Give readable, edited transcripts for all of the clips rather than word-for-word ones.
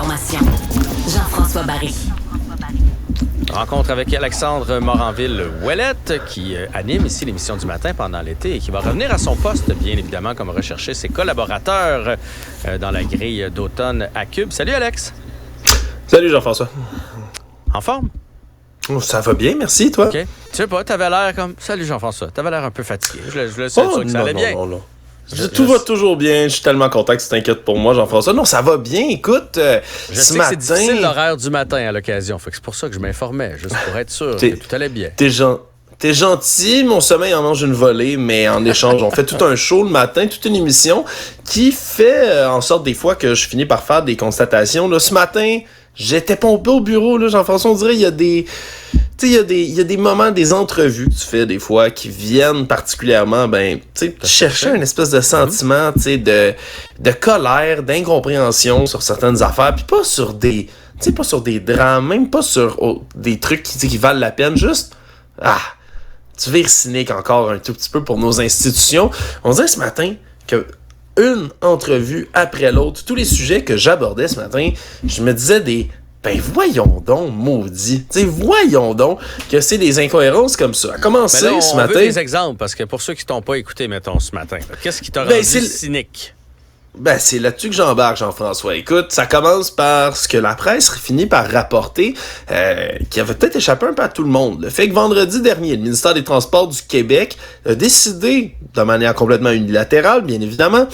l'information. Jean-François Barry. Rencontre avec Alexandre Moranville-Ouellette qui anime ici l'émission du matin pendant l'été et qui va revenir à son poste, bien évidemment, comme rechercher ses collaborateurs dans la grille d'automne à Cube. Salut Alex! Salut Jean-François. En forme? Ça va bien, merci, toi? OK. Tu sais pas, t'avais l'air comme... Salut Jean-François, t'avais l'air un peu fatigué. Je voulais sûr que ça allait bien. Non. Tout va toujours bien. Je suis tellement content que tu t'inquiètes pour moi, Jean-François. Non, ça va bien. Écoute, je sais que c'est difficile l'horaire du matin à l'occasion. Fait que c'est pour ça que je m'informais, juste pour être sûr que tout allait bien. T'es gentil, mon sommeil en mange une volée, mais en échange, on fait tout un show le matin, toute une émission qui fait en sorte des fois que je finis par faire des constatations. Là, ce matin, j'étais pompé au bureau, là, Jean-François, on dirait il y a des... Tu sais, il y a des moments, des entrevues que tu fais des fois qui viennent particulièrement, chercher une espèce de sentiment, de colère, d'incompréhension sur certaines affaires, puis pas sur des drames, même pas sur des trucs qui valent la peine, juste, tu vires cynique encore un tout petit peu pour nos institutions. On dirait ce matin que une entrevue après l'autre, tous les sujets que j'abordais ce matin, je me disais voyons donc, maudit. Voyons donc que c'est des incohérences comme ça. À commencer ce matin... On veut des exemples, parce que pour ceux qui t'ont pas écouté, mettons, ce matin, qu'est-ce qui t'a rendu cynique? C'est là-dessus que j'embarque, Jean-François. Écoute, ça commence par ce que la presse finit par rapporter, qui avait peut-être échappé un peu à tout le monde. Le fait que vendredi dernier, le ministère des Transports du Québec a décidé, de manière complètement unilatérale, bien évidemment,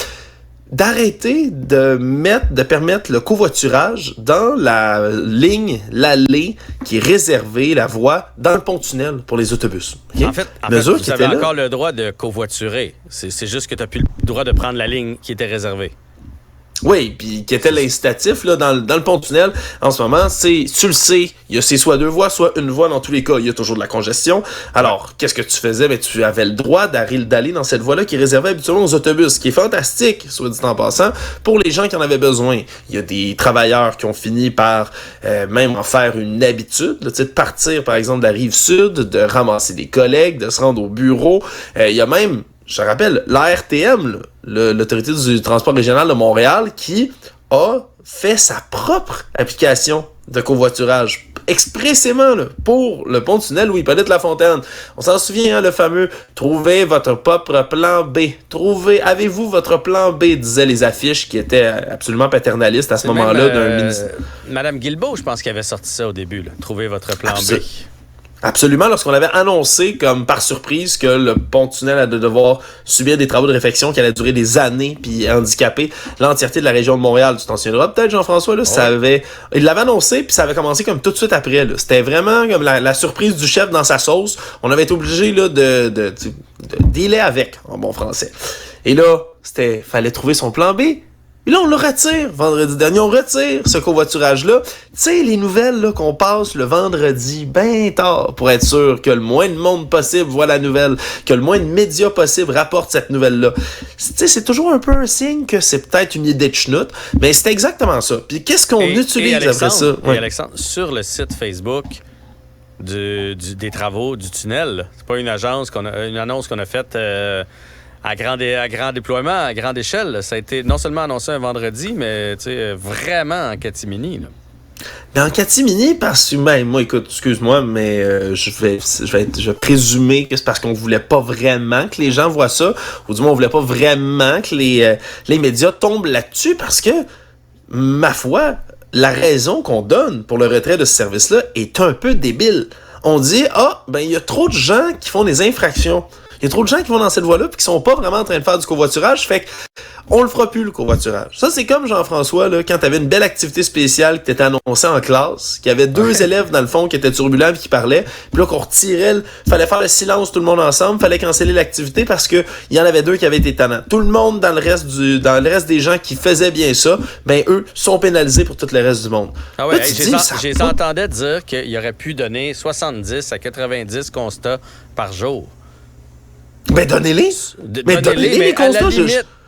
d'arrêter de permettre le covoiturage dans l'allée qui est réservée, la voie, dans le pont-tunnel pour les autobus. Okay? En fait vous avez encore le droit de covoiturer. C'est juste que tu n'as plus le droit de prendre la ligne qui était réservée. Oui, puis qui était l'incitatif là, dans le pont-tunnel, en ce moment, tu le sais, c'est soit deux voies, soit une voie dans tous les cas. Il y a toujours de la congestion. Alors, qu'est-ce que tu faisais? Tu avais le droit d'aller dans cette voie-là qui est réservée habituellement aux autobus, ce qui est fantastique, soit dit en passant, pour les gens qui en avaient besoin. Il y a des travailleurs qui ont fini par même en faire une habitude, là, de partir, par exemple, de la Rive-Sud, de ramasser des collègues, de se rendre au bureau. Il y a même... Je te rappelle, l'ARTM, l'Autorité du transport régional de Montréal, qui a fait sa propre application de covoiturage expressément pour le pont-tunnel Louis-Hippolyte-Lafontaine. On s'en souvient, le fameux « Trouvez votre propre plan B ». Avez-vous votre plan B, disaient les affiches qui étaient absolument paternalistes à ce moment-là d'un ministre. Madame Guilbeault, je pense, qui avait sorti ça au début, « Trouvez votre plan B ». Absolument, lorsqu'on avait annoncé comme par surprise que le pont-tunnel allait devoir subir des travaux de réfection qui allaient durer des années puis handicaper l'entièreté de la région de Montréal. Tu t'en souviendras peut-être, Jean-François, là, il l'avait annoncé puis ça avait commencé comme tout de suite après, là. C'était vraiment comme la surprise du chef dans sa sauce. On avait été obligé là de dealer avec, en bon français. Et là, fallait trouver son plan B. Et là, on le retire. Vendredi dernier, on retire ce covoiturage-là. Tu sais, les nouvelles là, qu'on passe le vendredi, ben tard, pour être sûr que le moins de monde possible voit la nouvelle, que le moins de médias possible rapportent cette nouvelle-là. Tu sais, c'est toujours un peu un signe que c'est peut-être une idée de chenoute, mais c'est exactement ça. Puis qu'est-ce qu'on utilise après ça? Et Alexandre, sur le site Facebook des travaux du tunnel, c'est pas une annonce qu'on a faite... À grand déploiement, à grande échelle. Ça a été non seulement annoncé un vendredi, mais vraiment en catimini. Là. Mais en catimini, parce que, moi, écoute, excuse-moi, mais je vais présumer que c'est parce qu'on voulait pas vraiment que les gens voient ça, ou du moins on voulait pas vraiment que les médias tombent là-dessus, parce que, ma foi, la raison qu'on donne pour le retrait de ce service-là est un peu débile. On dit, il y a trop de gens qui font des infractions. Il y a trop de gens qui vont dans cette voie-là et qui sont pas vraiment en train de faire du covoiturage, fait que on le fera plus, le covoiturage. Ça, c'est comme, Jean-François, là, quand t'avais une belle activité spéciale qui t'était annoncée en classe, qu'il y avait deux élèves, dans le fond, qui étaient turbulents et qui parlaient, puis là, qu'on retirait, fallait faire le silence tout le monde ensemble, fallait canceller l'activité parce que il y en avait deux qui avaient été tannants. Tout le monde dans le reste des gens qui faisaient bien ça, eux, sont pénalisés pour tout le reste du monde. Ah ouais, j'entendais dire qu'il aurait pu donner 70 à 90 constats par jour. Donnez-les. Donnez-les, les constats.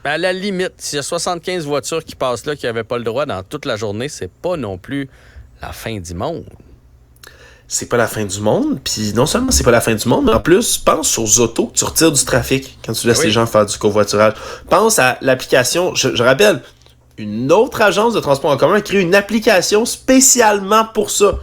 À la limite, s'il y a 75 voitures qui passent là qui n'avaient pas le droit dans toute la journée, c'est pas non plus la fin du monde. C'est pas la fin du monde, puis non seulement c'est pas la fin du monde, mais en plus, pense aux autos que tu retires du trafic quand tu laisses les gens faire du covoiturage. Pense à l'application, je rappelle, une autre agence de transport en commun a créé une application spécialement pour ça.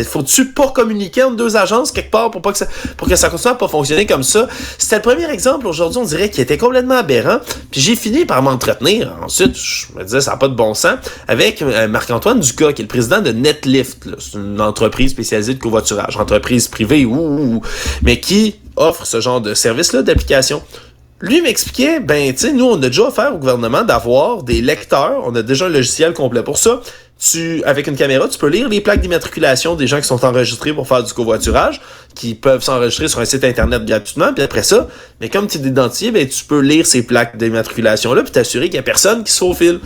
Faut-tu pas communiquer entre deux agences quelque part pour que ça continue à pas fonctionner comme ça? C'était le premier exemple aujourd'hui, on dirait, qui était complètement aberrant. Puis j'ai fini par m'entretenir. Ensuite, je me disais, ça n'a pas de bon sens, avec Marc-Antoine Ducas, qui est le président de Netlift. Là. C'est une entreprise spécialisée de covoiturage, entreprise privée, mais qui offre ce genre de service-là d'application. Lui m'expliquait, ben, tu sais, nous, on a déjà offert au gouvernement d'avoir des lecteurs. On a déjà un logiciel complet pour ça. Avec une caméra, tu peux lire les plaques d'immatriculation des gens qui sont enregistrés pour faire du covoiturage, qui peuvent s'enregistrer sur un site internet gratuitement, puis après ça, mais comme tu es identifié, ben, tu peux lire ces plaques d'immatriculation-là, puis t'assurer qu'il n'y a personne qui se faufile.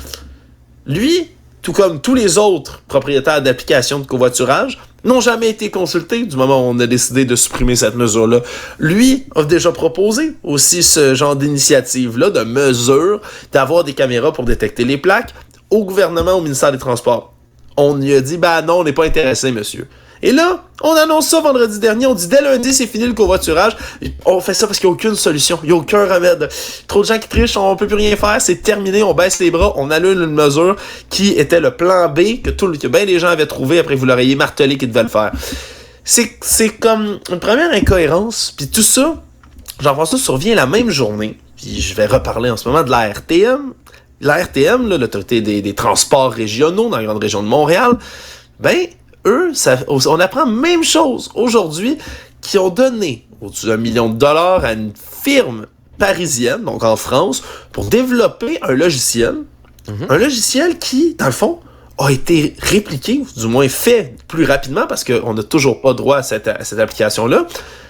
Lui, tout comme tous les autres propriétaires d'applications de covoiturage, n'ont jamais été consultés du moment où on a décidé de supprimer cette mesure-là. Lui a déjà proposé aussi ce genre d'initiative-là, de mesure, d'avoir des caméras pour détecter les plaques, au gouvernement, au ministère des Transports. On lui a dit, ben non, on n'est pas intéressé, monsieur. Et là, on annonce ça vendredi dernier, on dit, dès lundi, c'est fini le covoiturage. On fait ça parce qu'il n'y a aucune solution, il n'y a aucun remède. Trop de gens qui trichent, on peut plus rien faire, c'est terminé, on baisse les bras, on annule une mesure qui était le plan B que bien des gens avaient trouvé après que vous leur ayez martelé qu'ils devaient le faire. C'est comme une première incohérence, puis tout ça, Jean-François, survient la même journée, puis je vais reparler en ce moment de la RTM. La RTM, là, l'autorité des transports régionaux dans la grande région de Montréal, ben, eux, on apprend même chose aujourd'hui, qui ont donné au-dessus d'1 million de dollars à une firme parisienne, donc en France, pour développer un logiciel. Un logiciel qui, dans le fond, a été répliqué, ou du moins fait plus rapidement, parce qu'on n'a toujours pas droit à cette application-là.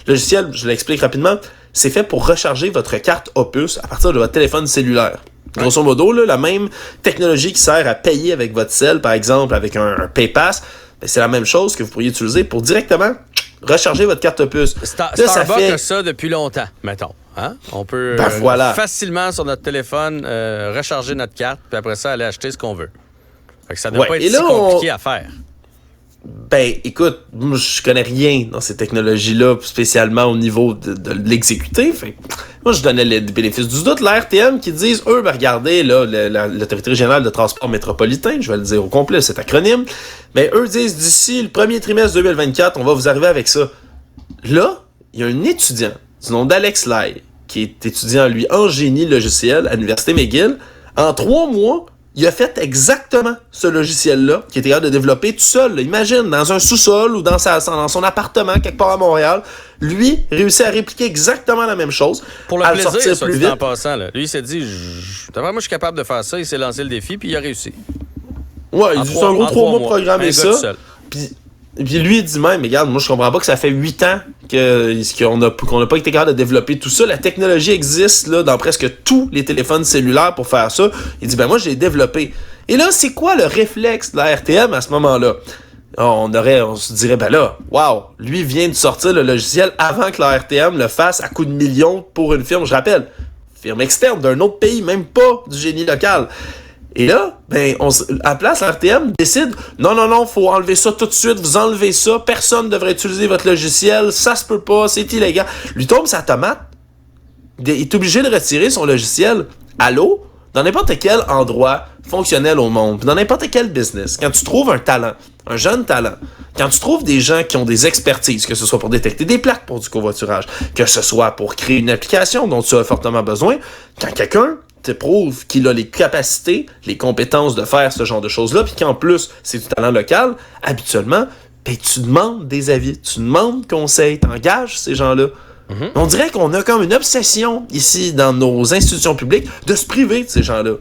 Le logiciel, je l'explique rapidement, c'est fait pour recharger votre carte Opus à partir de votre téléphone cellulaire. Grosso modo, là, la même technologie qui sert à payer avec votre cell, par exemple, avec un PayPass, ben, c'est la même chose que vous pourriez utiliser pour directement recharger votre carte Opus. Starbucks a ça depuis longtemps, mettons. Hein? On peut facilement sur notre téléphone recharger notre carte, puis après ça, aller acheter ce qu'on veut. Fait que ça ne doit pas être si compliqué à faire. Ben, écoute, moi, je connais rien dans ces technologies-là, spécialement au niveau de l'exécuter. Fait moi, je donnais les bénéfices du doute. La RTM qui disent, eux, ben, regardez, là, l'Autorité régionale de transport métropolitain, je vais le dire au complet, cet acronyme, mais eux disent, d'ici le premier trimestre 2024, on va vous arriver avec ça. Là, il y a un étudiant du nom d'Alex Lai, qui est étudiant, lui, en génie logiciel à l'Université McGill. En 3 mois, il a fait exactement ce logiciel-là, qui était capable de développer tout seul. Là. Imagine, dans un sous-sol ou dans son appartement, quelque part à Montréal, lui réussit à répliquer exactement la même chose. Pour le plaisir, ça, dit en passant. Là. Lui, il s'est dit, d'après moi, je suis capable de faire ça. Il s'est lancé le défi, puis il a réussi. Ouais, il dit, c'est un gros 3 mois programmer ça. Puis lui, il dit même, mais regarde, moi, je comprends pas que ça fait 8 ans qu'on n'a pas été capable de développer tout ça. La technologie existe là dans presque tous les téléphones cellulaires pour faire ça. Il dit, ben moi, je l'ai développé. Et là, c'est quoi le réflexe de la RTM à ce moment-là? On se dirait, ben là, wow, lui vient de sortir le logiciel avant que la RTM le fasse à coups de millions pour une firme, je rappelle, firme externe d'un autre pays, même pas du génie local. Et là, ben, à la place, l'RTM décide, non, faut enlever ça tout de suite, vous enlevez ça, personne ne devrait utiliser votre logiciel, ça se peut pas, c'est illégal. Lui tombe sa tomate, il est obligé de retirer son logiciel à l'eau, dans n'importe quel endroit fonctionnel au monde, dans n'importe quel business. Quand tu trouves un talent, un jeune talent, quand tu trouves des gens qui ont des expertises, que ce soit pour détecter des plaques pour du covoiturage, que ce soit pour créer une application dont tu as fortement besoin, quand quelqu'un te prouve qu'il a les capacités, les compétences de faire ce genre de choses-là, puis qu'en plus, c'est du talent local, habituellement, ben, tu demandes des avis, tu demandes conseils, t'engages ces gens-là. On dirait qu'on a comme une obsession ici, dans nos institutions publiques, de se priver de ces gens-là.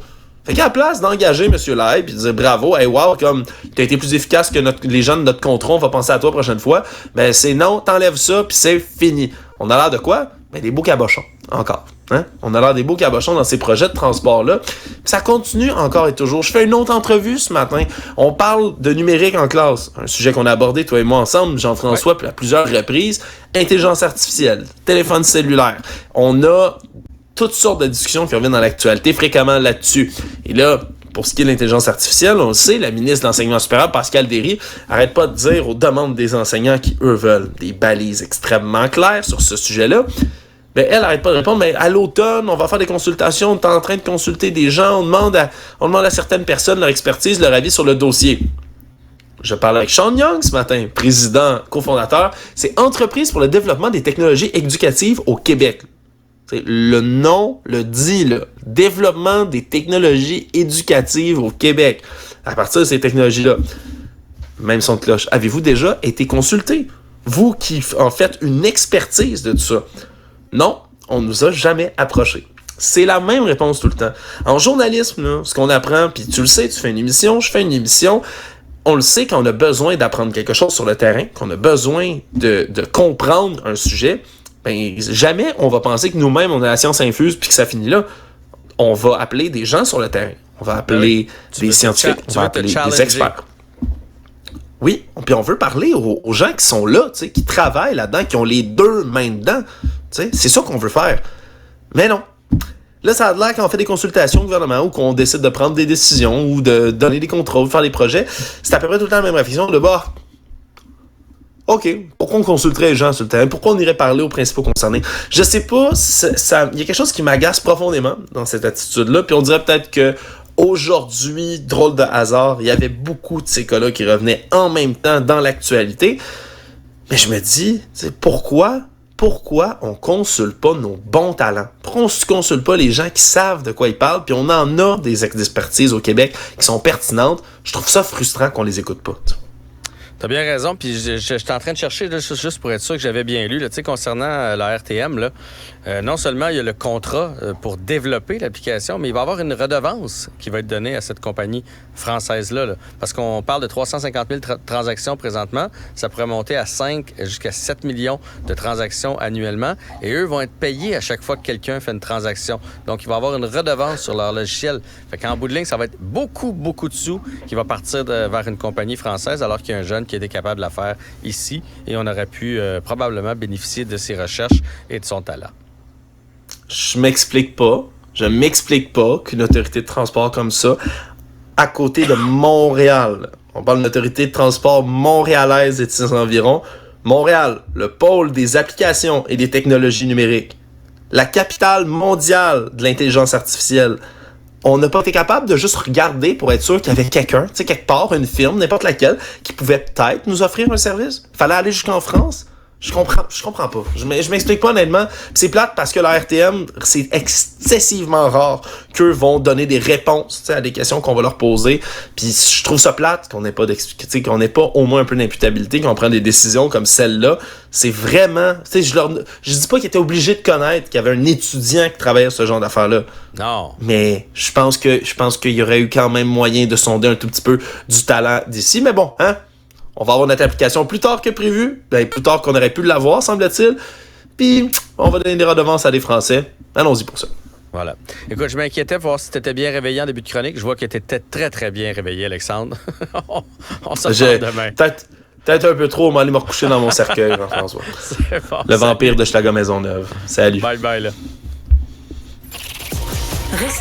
Fait qu'à la place d'engager M. Lai, puis de dire bravo, hey wow, comme t'as été plus efficace que les gens de notre contrôle, on va penser à toi la prochaine fois, ben c'est non, t'enlèves ça, puis c'est fini. On a l'air de quoi? Ben des beaux cabochons, encore. Hein? On a l'air des beaux cabochons dans ces projets de transport-là. Ça continue encore et toujours. Je fais une autre entrevue ce matin. On parle de numérique en classe. Un sujet qu'on a abordé, toi et moi, ensemble, Jean-François, à plusieurs reprises. Intelligence artificielle, téléphone cellulaire. On a toutes sortes de discussions qui reviennent dans l'actualité fréquemment là-dessus. Et là, pour ce qui est de l'intelligence artificielle, on le sait, la ministre de l'Enseignement supérieur, Pascale Derry, arrête pas de dire aux demandes des enseignants qui, eux, veulent des balises extrêmement claires sur ce sujet-là. Ben, elle arrête pas de répondre, mais à l'automne, on va faire des consultations, on est en train de consulter des gens, on demande à certaines personnes leur expertise, leur avis sur le dossier. Je parle avec Sean Young ce matin, président, cofondateur. C'est Entreprise pour le développement des technologies éducatives au Québec. Le nom le dit, là. Développement des technologies éducatives au Québec. À partir de ces technologies-là, même son de cloche, avez-vous déjà été consulté? Vous qui en faites une expertise de tout ça. Non, on ne nous a jamais approchés. C'est la même réponse tout le temps. En journalisme, là, ce qu'on apprend, puis tu le sais, tu fais une émission, je fais une émission, on le sait qu'on a besoin d'apprendre quelque chose sur le terrain, qu'on a besoin de comprendre un sujet, ben jamais on va penser que nous-mêmes, on a la science infuse puis que ça finit là. On va appeler des gens sur le terrain. On va appeler des scientifiques, on va appeler des experts. Oui, puis on veut parler aux gens qui sont là, qui travaillent là-dedans, qui ont les deux mains dedans. C'est ça qu'on veut faire. Mais non. Là, ça a l'air qu'on fait des consultations au gouvernement ou qu'on décide de prendre des décisions ou de donner des contrôles, faire des projets. C'est à peu près tout le temps la même réflexion de OK, pourquoi on consulterait les gens sur le terrain? Pourquoi on irait parler aux principaux concernés? Je sais pas, il y a quelque chose qui m'agace profondément dans cette attitude-là, puis on dirait peut-être que aujourd'hui, drôle de hasard, il y avait beaucoup de ces cas-là qui revenaient en même temps dans l'actualité. Mais je me dis, pourquoi on consulte pas nos bons talents? Pourquoi on ne consulte pas les gens qui savent de quoi ils parlent? Puis on en a des expertises au Québec qui sont pertinentes. Je trouve ça frustrant qu'on les écoute pas. T'as bien raison, puis j'étais en train de chercher, là, juste pour être sûr que j'avais bien lu, là, concernant la RTM, là, non seulement il y a le contrat pour développer l'application, mais il va y avoir une redevance qui va être donnée à cette compagnie française-là, là, parce qu'on parle de 350 000 transactions présentement, ça pourrait monter à 5 jusqu'à 7 millions de transactions annuellement, et eux vont être payés à chaque fois que quelqu'un fait une transaction. Donc, il va y avoir une redevance sur leur logiciel. Fait qu'en bout de ligne, ça va être beaucoup, beaucoup de sous qui va partir vers une compagnie française, alors qu'il y a un jeune qui était capable de la faire ici et on aurait pu probablement bénéficier de ses recherches et de son talent. Je m'explique pas qu'une autorité de transport comme ça, à côté de Montréal, on parle d'une autorité de transport montréalaise et de ses environs, Montréal, le pôle des applications et des technologies numériques, la capitale mondiale de l'intelligence artificielle, on n'a pas été capable de juste regarder pour être sûr qu'il y avait quelqu'un, quelque part, une firme, n'importe laquelle, qui pouvait peut-être nous offrir un service. Fallait aller jusqu'en France. Je comprends pas. Je m'explique pas honnêtement. Puis c'est plate parce que la RTM, c'est excessivement rare qu'eux vont donner des réponses à des questions qu'on va leur poser. Puis je trouve ça plate qu'on n'ait pas qu'on n'ait pas au moins un peu d'imputabilité, qu'on prenne des décisions comme celle-là. C'est vraiment, je dis pas qu'ils étaient obligés de connaître qu'il y avait un étudiant qui travaillait sur ce genre d'affaires-là. Non. Mais je pense qu'il y aurait eu quand même moyen de sonder un tout petit peu du talent d'ici. Mais bon, hein? On va avoir notre application plus tard que prévu, plus tard qu'on aurait pu l'avoir, semble-t-il. Puis, on va donner des redevances à des Français. Allons-y pour ça. Voilà. Écoute, je m'inquiétais pour voir si tu étais bien réveillé en début de chronique. Je vois que tu étais très, très bien réveillé, Alexandre. On se reparle demain. Peut-être un peu trop, on va aller me recoucher dans mon cercueil, Jean-François. C'est bon, le vampire de Schlager Maisonneuve. Salut. Bye, là. Restez